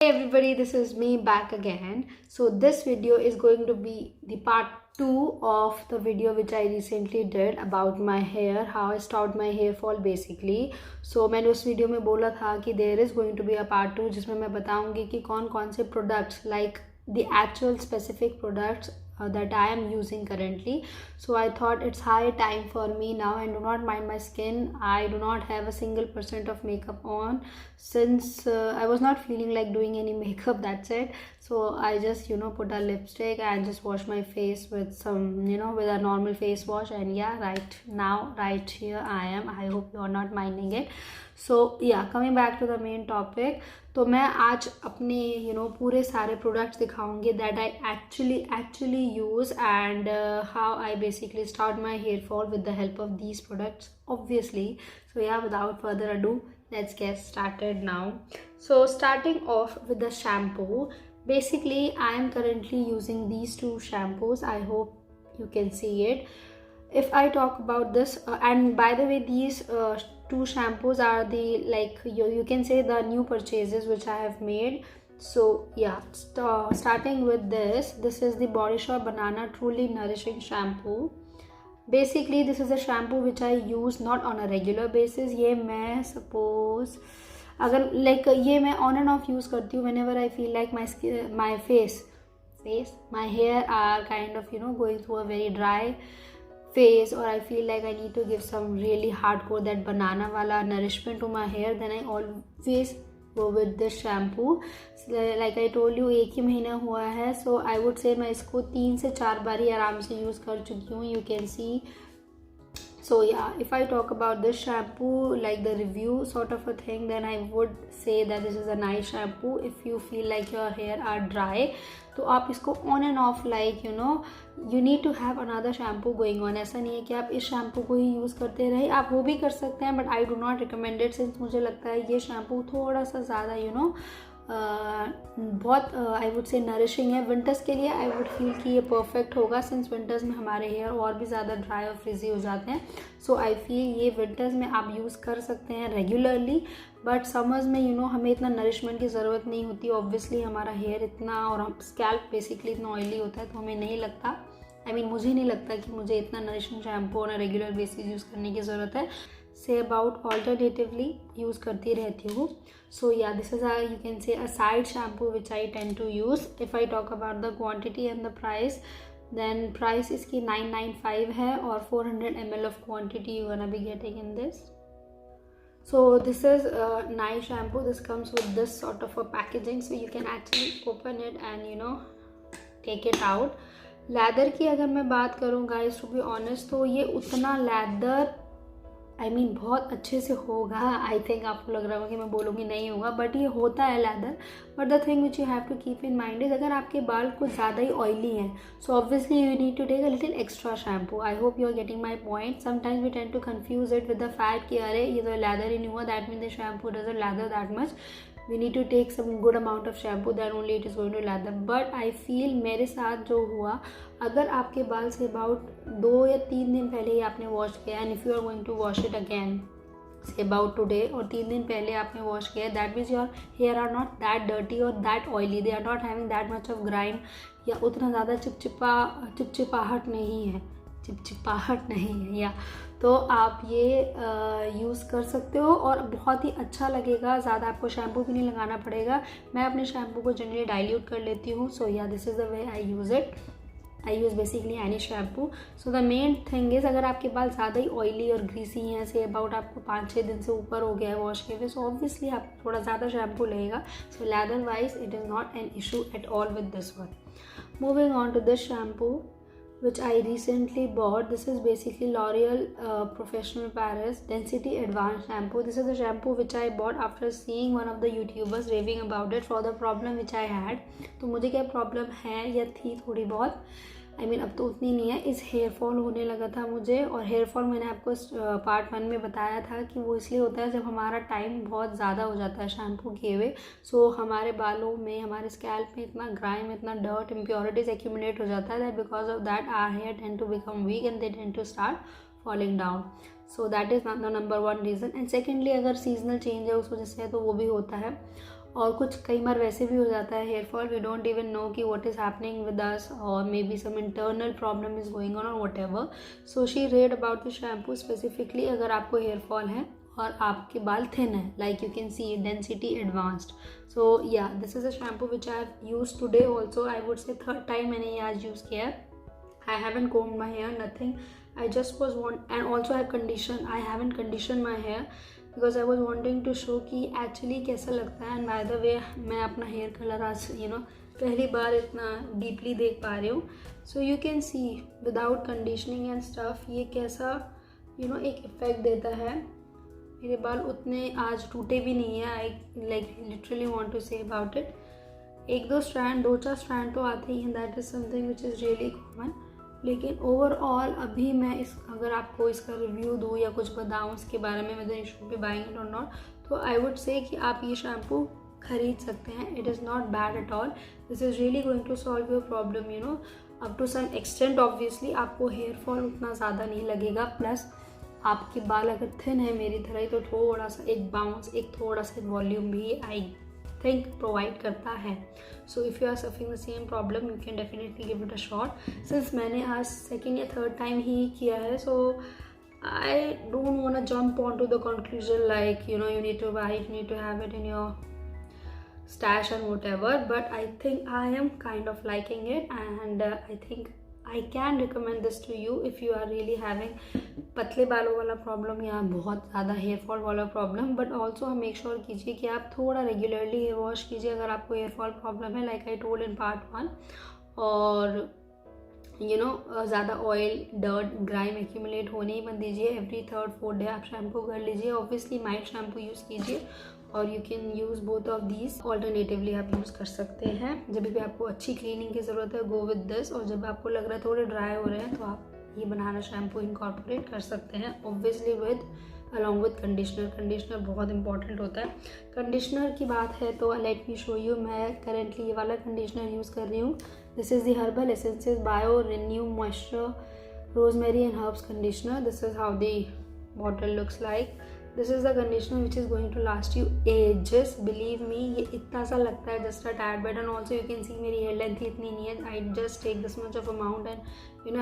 Hey everybody, this is me back again. So this video is going to be the part 2 of the video which I recently did about my hair, how I stopped my hair fall basically. So मैंने उस video में बोला था कि there is going to be a part 2 जिसमें मैं बताऊंगी कि कौन कौन से products like the actual specific products that I am using currently. So I thought it's high time for me now, and do not mind my skin. I do not have a single percent of makeup on since I was not feeling like doing any makeup. That's it. So I just put a lipstick and just wash my face with some with a normal face wash, and yeah, right now right here I am. I hope you are not minding it. So yeah, coming back to the main topic. तो मैं आज अपने पूरे सारे products दिखाऊंगी that I actually use and how I basically start my hair fall with the help of these products obviously. So yeah without further ado let's get started now. So starting off with the shampoo, basically I am currently using these two shampoos. I hope you can see it. If I talk about this and by the way, these two shampoos are the you can say the new purchases which I have made. So yeah, starting with this is the Body Shop Banana Truly Nourishing Shampoo. Basically this is a shampoo which I use not on a regular basis. ये मैं suppose अगर ये मैं on and off use करती हूँ whenever I feel like my face my hair are kind of going through a very dry phase, or I feel like I need to give some really hardcore that banana wala nourishment to my hair, then I always go with this shampoo. Like I told you, एक ही महीना हुआ है, so I would say मैं इसको 3 से 4 बार ही आराम से use कर चुकी हूँ. You can see. So yeah, if I talk about this shampoo, like the review sort of a thing, then I would say that this is a nice shampoo. If you feel like your hair are dry, तो आप इसको on and off you need to have another shampoo going on. ऐसा नहीं है कि आप इस shampoo को ही यूज़ करते रहे, आप वो भी कर सकते हैं, but I do not recommend it since मुझे लगता है ये shampoo थोड़ा सा ज़्यादा बहुत आई वुड से नरिशिंग है. विंटर्स के लिए आई वुड फील कि ये परफेक्ट होगा सिंस विंटर्स में हमारे हेयर और भी ज़्यादा ड्राई और फ्रिजी हो जाते हैं. सो आई फील ये विंटर्स में आप यूज़ कर सकते हैं रेगुलरली, बट समर्स में हमें इतना नरिशमेंट की ज़रूरत नहीं होती. ऑब्वियसली हमारा हेयर इतना और हम स्कैल्प बेसिकली इतना ऑयली होता है, तो हमें नहीं लगता, मुझे नहीं लगता कि मुझे इतना nourishing shampoo on regular basis use करने की ज़रूरत है. से अबाउट ऑल्टरनेटिवली यूज़ करती रहती हूँ. सो yeah this is you can say a side shampoo which I tend to use. If I talk about the quantity and the price, then price इसकी 995 है और 400 ml of quantity you gonna be getting in this. So this is a nice shampoo. This comes with this sort of a packaging, so you can actually open it and take it out. Leather की अगर मैं बात करूँ guys, to be honest, तो ये उतना leather बहुत अच्छे से होगा. आई थिंक आपको लग रहा होगा कि मैं बोलूँगी नहीं होगा, बट ये होता है lather. But the thing which you have to keep in mind is अगर आपके बाल कुछ ज़्यादा ही ऑयली हैं, so obviously you need to take a little extra shampoo. I hope you are getting my point. Sometimes we tend to confuse it with the fact कि अरे ये तो लेदर ही नहीं हुआ, that mean the shampoo doesn't lather that much. We need to take some good amount of shampoo, then only it is going to lather. But I feel मेरे साथ जो हुआ, अगर आपके बाल से about 2 या 3 दिन पहले ही आपने वॉश किया, and if you are going to wash it again say about today, और 3 दिन पहले आपने वॉश किया, that means your hair are not that dirty or that oily, they are not having that much of grime, या उतना ज़्यादा चिपचिपाहट नहीं है या तो आप ये यूज़ कर सकते हो और बहुत ही अच्छा लगेगा. ज़्यादा आपको शैम्पू भी नहीं लगाना पड़ेगा. मैं अपने शैम्पू को जनरली डाइल्यूट कर लेती हूँ. सो yeah this is the way I use it. I use basically any shampoo. So the main thing is अगर आपके बाल ज़्यादा ही ऑयली और ग्रीसी हैं, से अबाउट आपको 5-6 दिन से ऊपर हो गया है वॉश किए हुए, सो ऑब्वियसली आप थोड़ा ज़्यादा शैम्पू लगेगा. So lather wise it is not an issue at all with this one. Moving on to this shampoo which I recently bought. This is basically L'Oreal Professional Paris Density Advanced Shampoo. This is a shampoo which I bought after seeing one of the YouTubers raving about it for the problem which I had. तो मुझे क्या problem है या थी थोड़ी बहुत, अब तो उतनी नहीं है. इस हेयर फॉल होने लगा था मुझे, और हेयर फॉल मैंने आपको पार्ट 1 में बताया था कि वो इसलिए होता है जब हमारा टाइम बहुत ज़्यादा हो जाता है शैम्पू किए हुए. सो हमारे बालों में, हमारे स्कैल्प में इतना ग्राइम, इतना डर्ट, इम्प्योरिटीज एक्यूमुलेट हो जाता है, that because of that our hair tend to become weak and they tend to start falling down. So that is the number 1 reason. And secondly अगर सीजनल चेंज है उस वजह से, तो वो भी होता है. और कुछ कई बार वैसे भी हो जाता है hair fall, we don't even know कि what is happening with us, और may be some internal problem is going on और whatever. So she read about the shampoo specifically अगर आपको हेयर फॉल है और आपके बाल थिन है, like you can see density advanced. So yeah this is a shampoo which I have use today also. I would say third time मैंने ये आज यूज़ किया है. I haven't combed my hair, nothing. I just was and also I haven't conditioned my hair because I was wanting to show कि actually कैसा लगता है. And by the way, मैं अपना hair color आज पहली बार इतना deeply देख पा रही हूँ. So you can see without conditioning and stuff ये कैसा एक effect देता है. मेरे बाल उतने आज टूटे भी नहीं है. I like literally want to say about it. एक दो चार स्ट्रैंड तो आते ही हैं. That is something which is really common. लेकिन ओवरऑल अभी मैं अगर आपको इसका रिव्यू दूँ या कुछ बताऊँ इसके बारे में whether you should be buying it or not, तो आई वुड से कि आप ये शैम्पू खरीद सकते हैं. It is not bad at all. This is really going to solve your problem up to some extent. Obviously आपको हेयर फॉल उतना ज़्यादा नहीं लगेगा. प्लस आपके बाल अगर थिन है मेरी तरह ही तो थोड़ा सा एक बाउंस, एक थोड़ा सा वॉल्यूम भी आई थिंक प्रोवाइड करता है. So if you are suffering the same problem you can definitely give it a shot. Since मैंने आज सेकेंड या थर्ड टाइम ही किया है, so I don't want to jump on to the conclusion like you need to buy it, need to have it in your stash and whatever, but I think I am kind of liking it, and I think I can recommend this to you if you are really having पतले बालों वाला problem या बहुत ज़्यादा hair fall वाला problem. But also make sure कीजिए कि आप थोड़ा रेगुलरली हेयर वॉश कीजिए अगर आपको हेयर फॉल प्रॉब्लम है, like I told in part 1. और ज़्यादा ऑयल, डर्ट, ग्राइम एक्यूमुलेट होने ही मत दीजिए. एवरी 3rd-4th डे आप शैम्पू कर लीजिए. ऑब्वियसली माइल्ड शैम्पू यूज़ कीजिए और you can use both of these. Alternatively आप यूज़ कर सकते हैं. जब भी आपको अच्छी क्लीनिंग की ज़रूरत है गो विद दिस, और जब आपको लग रहा है थोड़े ड्राई हो रहे हैं तो आप ये बनाना शैम्पू इनकॉर्पोरेट कर सकते हैं. ऑब्वियसली अलॉन्ग विद कंडीशनर बहुत इंपॉर्टेंट होता है. कंडीशनर की बात है तो लेट मी शो यू. मैं करेंटली ये वाला कंडीशनर यूज़ कर रही हूँ. This is the herbal essences bio renew moisture rosemary and herbs conditioner. This is how the bottle looks like. This is the conditioner which is going to last you ages. Believe me ये इतना सा लगता है just a टैड bat. And also you can see मेरी hair length इतनी नहीं है. I just take this much of amount and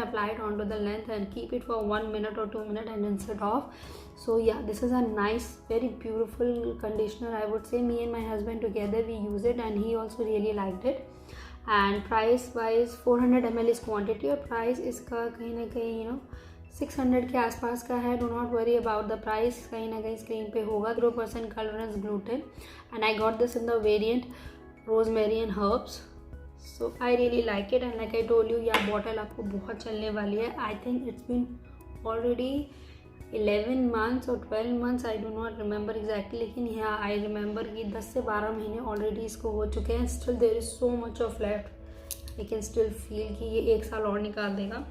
apply it onto the length and keep it for 1 minute or 2 minutes and rinse it off. So yeah, this is a nice, very beautiful conditioner. I would say me and my husband together we use it and he also really liked it. And price wise 400 ml is quantity और price इसका कहीं ना कहीं 600 के आसपास का है. Do not worry about the price, कहीं ना कहीं स्क्रीन पे होगा. 0% colourants gluten and I got this in the variant rosemary and herbs. So I really like it and like I told you यह बॉटल आपको बहुत चलने वाली है. I think it's been already 11 months और 12 months, I do not remember exactly, लेकिन यहाँ I remember कि 10 से 12 महीने ऑलरेडी इसको हो चुके हैं. Still there is so much of left. I can still feel कि ये 1 साल और निकाल देगा.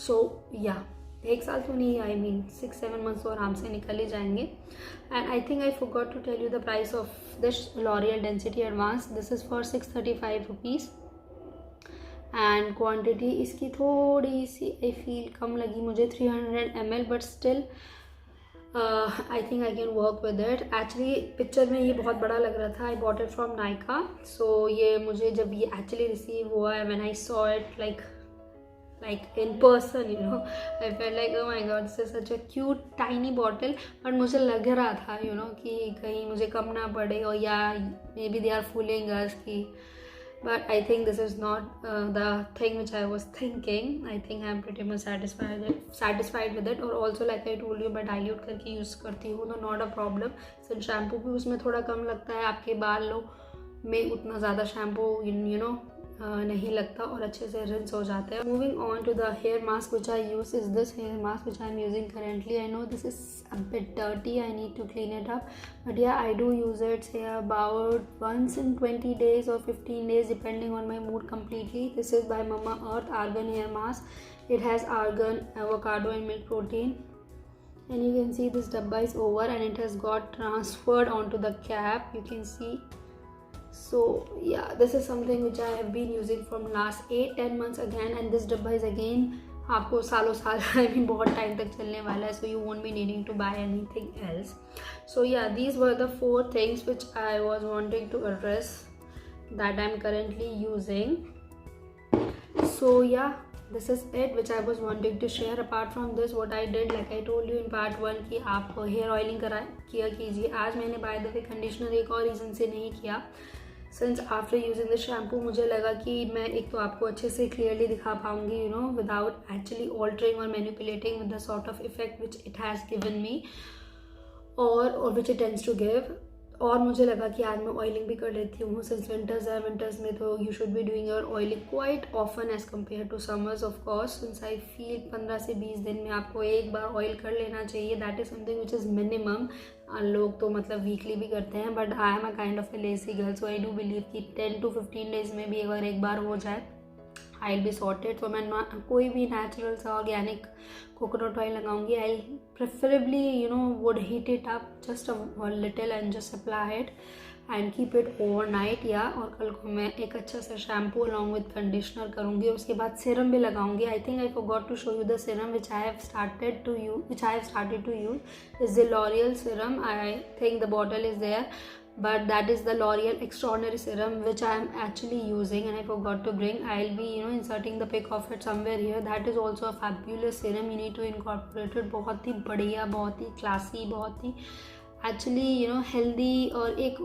सो या 1 साल तो नहीं, आई मीन 6-7 months तो आराम से निकल ही जाएंगे. And I think I forgot to tell you the price of this L'Oreal density advance. This is for 635 rupees and quantity इसकी थोड़ी सी आई फील कम लगी मुझे, 300 ml, but still I think I can work with it. Actually picture में ये बहुत बड़ा लग रहा था. I bought it from Nykaa. So ये मुझे जब ये एक्चुअली रिसीव हुआ है when I saw it like in person, I felt like oh my god, this is such a cute tiny bottle. but मुझे लग रहा था कि कहीं मुझे कम ना पड़े और या maybe they are fooling us कि, but I think this is not the thing which I was thinking. I think I am pretty much satisfied with it. और also like I told you मैं dilute करके use करती हूँ तो not a problem. सिर्फ shampoo भी उसमें थोड़ा कम लगता है, आपके बालों में उतना ज़्यादा शैम्पू नहीं लगता और अच्छे से रिंस हो जाते हैं. Moving on to the hair mask which I use is this hair mask which I am using currently. I know this is a bit dirty, I need to clean it up, but yeah I do use it say about once in 20 days or 15 days depending on my mood completely. This is by Mama Earth Argan hair mask. It has argan, avocado and milk protein, and you can see this dabba is over and it has got transferred onto the cap, you can see. So yeah, this is something which I have been using from last 8-10 months again, and this dabba is again आपको सालों साल I mean बहुत time तक चलने वाला है. So you won't be needing to buy anything else. So yeah these were the 4 things which I was wanting to address that I'm currently using. So yeah, this is it which I was wanting to share. Apart from this, what I did, like I told you in part 1 कि आप hair oiling किया कीजिए. आज मैंने by the way conditioner एक और reason से नहीं किया. Since after using the shampoo मुझे लगा कि मैं एक तो आपको अच्छे से क्लियरली दिखा पाऊंगी, you know, without actually altering और manipulating with the sort of effect which it has given me और which it tends to give. और मुझे लगा कि आज मैं ऑयलिंग भी कर लेती हूँ सिंस विंटर्स है. विंटर्स में तो you should be doing your oiling quite often as compare to summers. Of course since I feel 15 से 20 दिन में आपको एक बार ऑयल कर लेना चाहिए. That is something which is minimum. लोग तो मतलब वीकली भी करते हैं, but I am a kind of a lazy girl. So I do believe कि 10 to 15 डेज में भी अगर एक बार हो जाए आई विल बी सॉर्टेड. तो मैं कोई भी नेचुरल सा ऑर्गेनिक कोकोनट ऑयल लगाऊंगी. I preferably you know would heat it up just a little and just apply it and keep it overnight. Yeah और कल को मैं एक अच्छा सा शैम्पू अलॉन्ग विद कंडीशनर करूँगी. उसके बाद सीरम भी लगाऊंगी. I think I forgot to show you the serum which I have started to use is the L'Oreal serum. I think the bottle is there, but that is the L'Oreal Extraordinary Serum which I am actually using and I forgot to bring. I'll be inserting the pic of it somewhere here. That is also a fabulous serum. You need to incorporate it. बहुत ही बढ़िया, बहुत ही classy, बहुत ही actually healthy और एक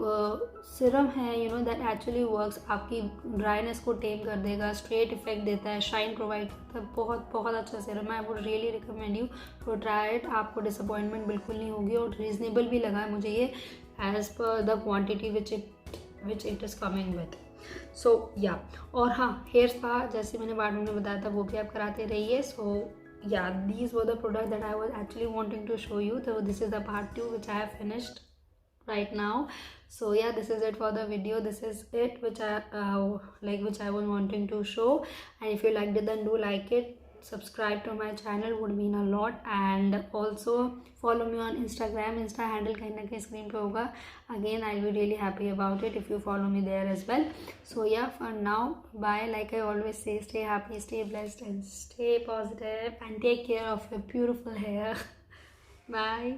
सिरम है that actually works. आपकी dryness को टेम कर देगा, स्ट्रेट इफेक्ट देता है, शाइन प्रोवाइड करता है. बहुत बहुत अच्छा सिरम है. I would really recommend you to try it. आपको डिसअपॉइंटमेंट बिल्कुल नहीं होगी और रीजनेबल भी लगा है मुझे ये as per the quantity which it is coming with. So yeah, और हाँ, हेयर स्पा जैसे मैंने बाद में बताया था वो भी आप कराते रहिए. So yeah, these were the products that I was actually wanting to show you. So this is the part 2 which I have finished right now. So yeah, this is it for the video. This is it which I was wanting to show. And if you liked it, then do like it. Subscribe to my channel would mean a lot. And also follow me on Instagram. Insta handle कहीं ना कहीं screen पे होगा. Again, I'll be really happy about it if you follow me there as well. So yeah, for now, bye. Like I always say, stay happy, stay blessed, and stay positive, and take care of your beautiful hair. Bye.